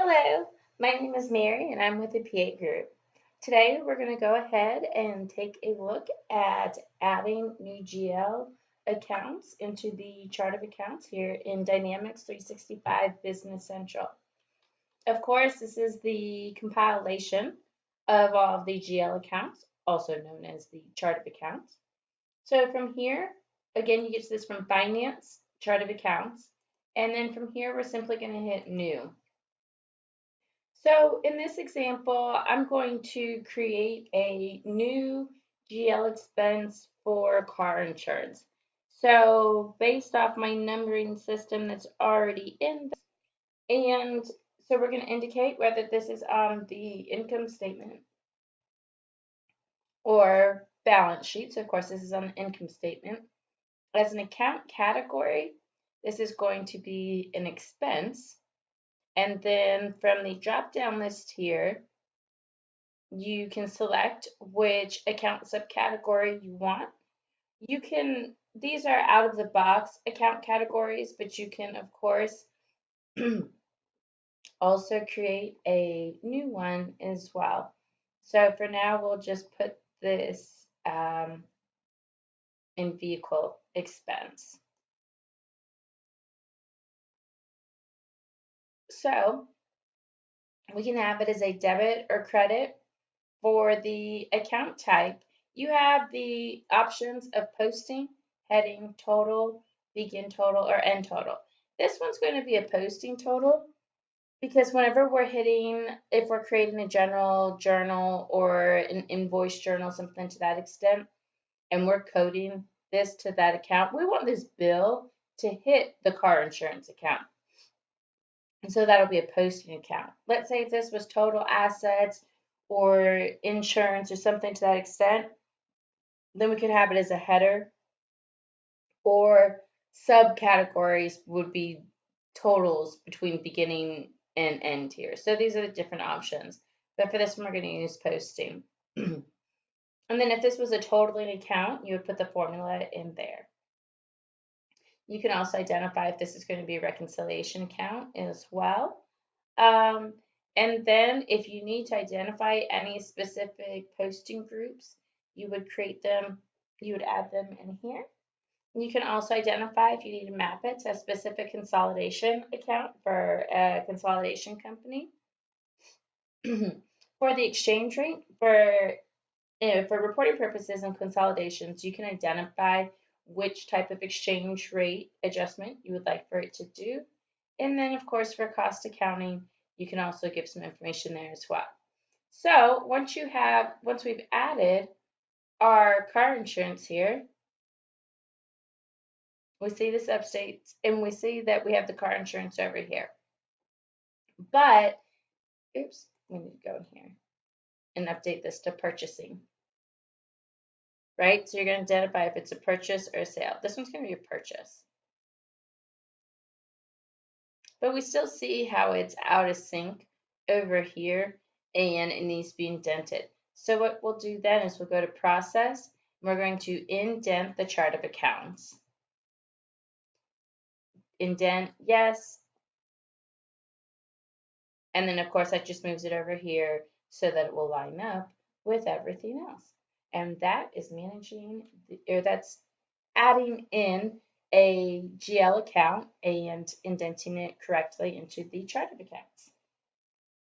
Hello, my name is Mary and I'm with the PA Group. Today we're going to go ahead and take a look at adding new GL accounts into the chart of accounts here in Dynamics 365 Business Central. Of course, this is the compilation of all of the GL accounts, also known as the chart of accounts. So from here, again, you get to this from Finance, chart of accounts, and then from here we're simply going to hit New. So in this example, I'm going to create a new GL expense for car insurance. So based off my numbering system that's already in there, and so we're going to indicate whether this is on the income statement or balance sheet. So of course this is on the income statement. As an account category, this is going to be an expense. And then from the drop-down list here, you can select which account subcategory you want. These are out of the box account categories, but you can, of course, also create a new one as well. So for now, we'll just put this in vehicle expense. So we can have it as a debit or credit. For the account type, you have the options of posting, heading, total, begin total, or end total. This one's going to be a posting total because whenever we're hitting, if we're creating a general journal or an invoice journal, something to that extent, and we're coding this to that account, we want this bill to hit the car insurance account. And so that'll be a posting account. Let's say if this was total assets or insurance or something to that extent, then we could have it as a header, or subcategories would be totals between beginning and end here. So these are the different options. But for this one, we're going to use posting. And then if this was a totaling account, you would put the formula in there. You can also identify if this is going to be a reconciliation account as well. And then if you need to identify any specific posting groups, you would create them, you would add them in here. You can also identify if you need to map it to a specific consolidation account for a consolidation company. For the exchange rate, for reporting purposes and consolidations, you can identify which type of exchange rate adjustment you would like for it to do. And then, of course, for cost accounting, you can also give some information there as well. So once we've added our car insurance here, we see this update and we see that we have the car insurance over here. But, oops, we need to go in here and update this to purchasing. Right? So you're going to identify if it's a purchase or a sale. This one's going to be a purchase. But we still see how it's out of sync over here and it needs to be indented. So what we'll do then is we'll go to process and we're going to indent the chart of accounts. Indent, yes. And then of course that just moves it over here so that it will line up with everything else. And that is that's adding in a GL account and indenting it correctly into the chart of accounts.